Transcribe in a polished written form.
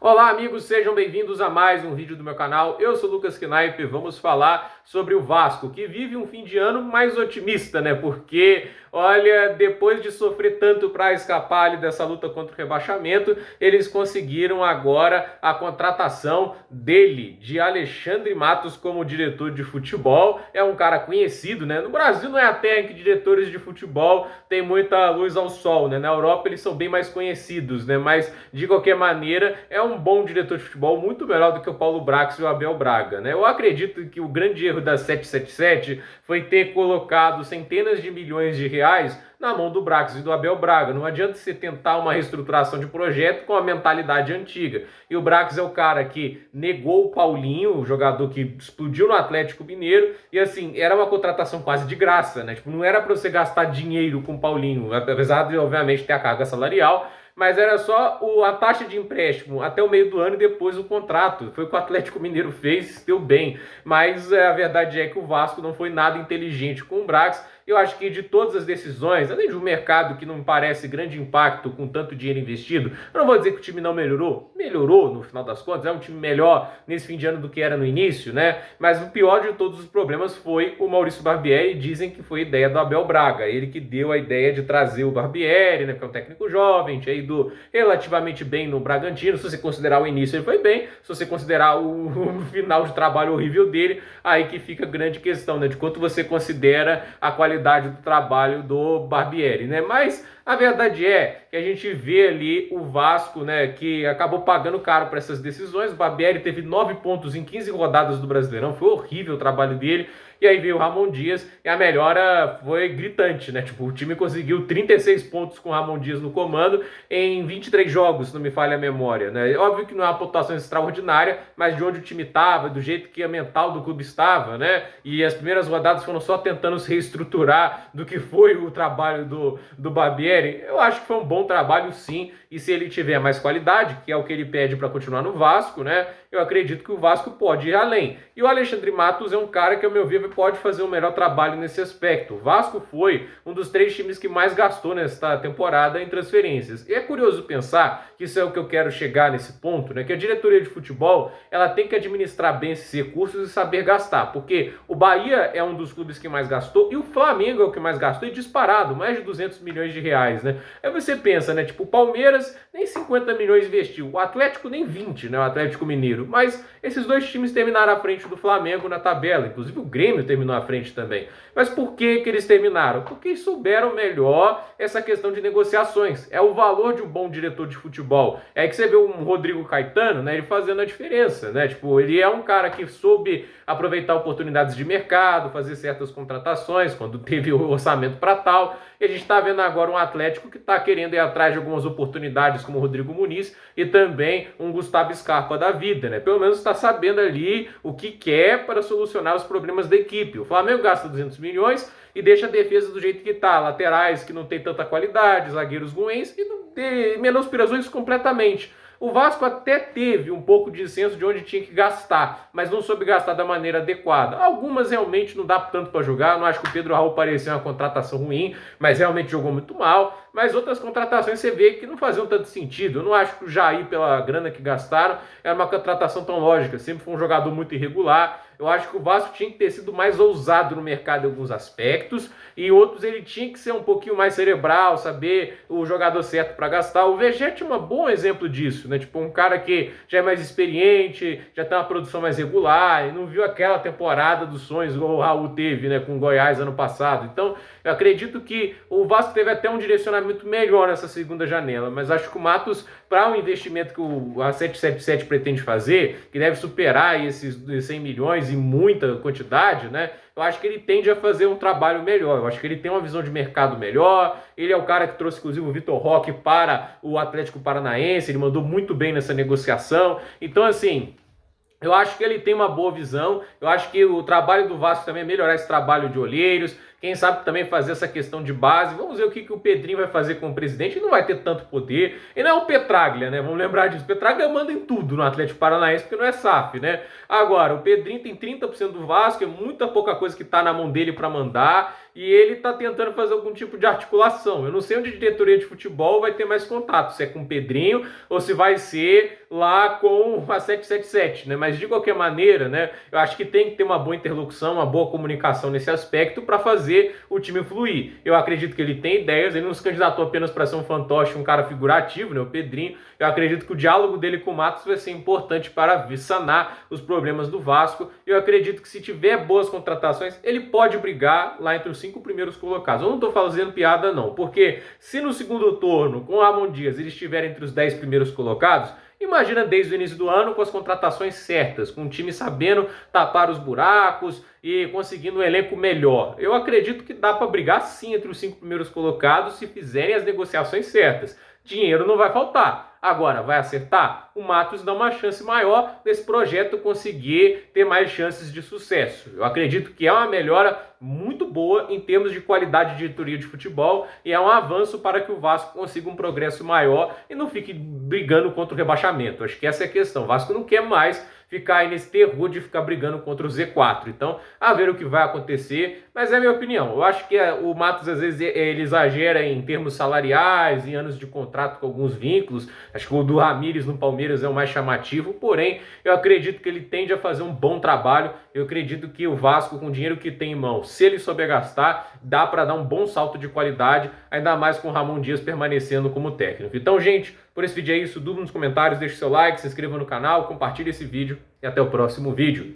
Olá amigos, sejam bem-vindos a mais um vídeo do meu canal. Eu sou o Lucas Knaip e vamos falar sobre o Vasco, que vive um fim de ano mais otimista, né? Porque, olha, depois de sofrer tanto para escapar ali dessa luta contra o rebaixamento, eles conseguiram agora a contratação dele, de Alexandre Matos, como diretor de futebol. É um cara conhecido, né? No Brasil não é a terra em que diretores de futebol têm muita luz ao sol, né? Na Europa eles são bem mais conhecidos, né? Mas, de qualquer maneira, é um bom diretor de futebol, muito melhor do que o Paulo Brax e o Abel Braga, né? Eu acredito que o grande erro da 777 foi ter colocado centenas de milhões de reais na mão do Brax e do Abel Braga. Não adianta você tentar uma reestruturação de projeto com a mentalidade antiga. E o Brax é o cara que negou o Paulinho, o jogador que explodiu no Atlético Mineiro, e assim, era uma contratação quase de graça, né? Tipo, não era para você gastar dinheiro com o Paulinho, apesar de, obviamente, ter a carga salarial, mas era só a taxa de empréstimo até o meio do ano e depois o contrato. Foi o que o Atlético Mineiro fez, deu bem. Mas a verdade é que o Vasco não foi nada inteligente com o Brax. Eu acho que de todas as decisões, além de um mercado que não me parece grande impacto com tanto dinheiro investido, eu não vou dizer que o time não melhorou. Melhorou, no final das contas, é um time melhor nesse fim de ano do que era no início, né? Mas o pior de todos os problemas foi o Maurício Barbieri, e dizem que foi ideia do Abel Braga. Ele que deu a ideia de trazer o Barbieri, né? Que é um técnico jovem, tinha ido relativamente bem no Bragantino. Se você considerar o início, ele foi bem. Se você considerar o final de trabalho horrível dele, aí que fica a grande questão, né? De quanto você considera a qualidade do trabalho do Barbieri, né? Mas a verdade é que a gente vê ali o Vasco, né, que acabou pagando caro para essas decisões. O Barbieri teve 9 pontos em 15 rodadas do Brasileirão, foi horrível o trabalho dele. E aí veio o Ramon Dias e a melhora foi gritante, né? Tipo, o time conseguiu 36 pontos com o Ramon Dias no comando em 23 jogos, se não me falha a memória, né? Óbvio que não é uma pontuação extraordinária, mas de onde o time estava, do jeito que a mental do clube estava, né? E as primeiras rodadas foram só tentando se reestruturar do que foi o trabalho do Barbieri. Eu acho que foi um bom trabalho, sim. E se ele tiver mais qualidade, que é o que ele pede para continuar no Vasco, né? Eu acredito que o Vasco pode ir além. E o Alexandre Matos é um cara que, ao meu ver, pode fazer um melhor trabalho nesse aspecto. O Vasco foi um dos 3 times que mais gastou nesta temporada em transferências. E é curioso pensar que isso é o que eu quero chegar nesse ponto, né? Que a diretoria de futebol, ela tem que administrar bem esses recursos e saber gastar. Porque o Bahia é um dos clubes que mais gastou e o Flamengo é o que mais gastou, e disparado, mais de 200 milhões de reais, né? Aí você pensa, né? Tipo, o Palmeiras nem 50 milhões investiu, o Atlético nem 20, né? O Atlético Mineiro. Mas esses 2 times terminaram à frente do Flamengo na tabela. Inclusive o Grêmio terminou à frente também. Mas por que eles terminaram? Porque souberam melhor essa questão de negociações. É o valor de um bom diretor de futebol. É aí que você vê um Rodrigo Caetano, né, ele fazendo a diferença, né? Tipo, ele é um cara que soube aproveitar oportunidades de mercado, fazer certas contratações quando teve o orçamento para tal. E a gente está vendo agora um Atlético que está querendo ir atrás de algumas oportunidades, como o Rodrigo Muniz e também um Gustavo Scarpa da vida, né? Pelo menos está sabendo ali o que quer para solucionar os problemas da equipe. O Flamengo gasta 200 milhões e deixa a defesa do jeito que está. Laterais que não tem tanta qualidade, zagueiros ruins e não tem menosprezou completamente. O Vasco até teve um pouco de senso de onde tinha que gastar, mas não soube gastar da maneira adequada. Algumas realmente não dá tanto para jogar. Não acho que o Pedro Raul parecia uma contratação ruim, mas realmente jogou muito mal. Mas outras contratações você vê que não faziam tanto sentido. Eu não acho que o Jair, pela grana que gastaram, era uma contratação tão lógica. Sempre foi um jogador muito irregular. Eu acho que o Vasco tinha que ter sido mais ousado no mercado em alguns aspectos, e outros ele tinha que ser um pouquinho mais cerebral, saber o jogador certo para gastar. O Vegetti é um bom exemplo disso, né? Tipo, um cara que já é mais experiente, já tem uma produção mais regular, e não viu aquela temporada dos sonhos igual o Raul teve, né, com o Goiás ano passado. Então, eu acredito que o Vasco teve até um direcionamento melhor nessa segunda janela, mas acho que o Matos, para um investimento que a 777 pretende fazer, que deve superar esses 100 milhões em muita quantidade, né? Eu acho que ele tende a fazer um trabalho melhor. Eu acho que ele tem uma visão de mercado melhor. Ele é o cara que trouxe, inclusive, o Vitor Roque para o Atlético Paranaense. Ele mandou muito bem nessa negociação. Então, assim, eu acho que ele tem uma boa visão. Eu acho que o trabalho do Vasco também é melhorar esse trabalho de olheiros, quem sabe também fazer essa questão de base. Vamos ver o que o Pedrinho vai fazer com o presidente. Ele não vai ter tanto poder. Ele não é o Petraglia, né? Vamos lembrar disso. O Petraglia manda em tudo no Atlético Paranaense, porque não é SAF, né? Agora, o Pedrinho tem 30% do Vasco, é muita pouca coisa que está na mão dele para mandar, e ele está tentando fazer algum tipo de articulação. Eu não sei onde a diretoria de futebol vai ter mais contato, se é com o Pedrinho ou se vai ser lá com a 777, né? Mas de qualquer maneira, né, eu acho que tem que ter uma boa interlocução, uma boa comunicação nesse aspecto para fazer o time fluir. Eu acredito que ele tem ideias, ele não se candidatou apenas para ser um fantoche, um cara figurativo, né, o Pedrinho. Eu acredito que o diálogo dele com o Matos vai ser importante para sanar os problemas do Vasco. Eu acredito que se tiver boas contratações, ele pode brigar lá entre os 5 primeiros colocados. Eu não estou fazendo piada não, porque se no segundo turno, com o Ramon Dias, ele estiver entre os 10 primeiros colocados, imagina desde o início do ano com as contratações certas, com o time sabendo tapar os buracos e conseguindo um elenco melhor. Eu acredito que dá para brigar sim entre os 5 primeiros colocados se fizerem as negociações certas. Dinheiro não vai faltar. Agora, vai acertar? O Matos dá uma chance maior desse projeto conseguir ter mais chances de sucesso. Eu acredito que é uma melhora muito boa em termos de qualidade de diretoria de futebol e é um avanço para que o Vasco consiga um progresso maior e não fique brigando contra o rebaixamento. Acho que essa é a questão. O Vasco não quer mais ficar aí nesse terror de ficar brigando contra o Z4. Então, a ver o que vai acontecer, mas é a minha opinião. Eu acho que o Matos, às vezes, ele exagera em termos salariais, em anos de contrato com alguns vínculos. Acho que o do Ramírez no Palmeiras é o mais chamativo, porém, eu acredito que ele tende a fazer um bom trabalho. Eu acredito que o Vasco, com o dinheiro que tem em mão, se ele souber gastar, dá para dar um bom salto de qualidade, ainda mais com o Ramon Dias permanecendo como técnico. Então, gente, por esse vídeo é isso. Dúvida nos comentários, deixe seu like, se inscreva no canal, compartilhe esse vídeo e até o próximo vídeo.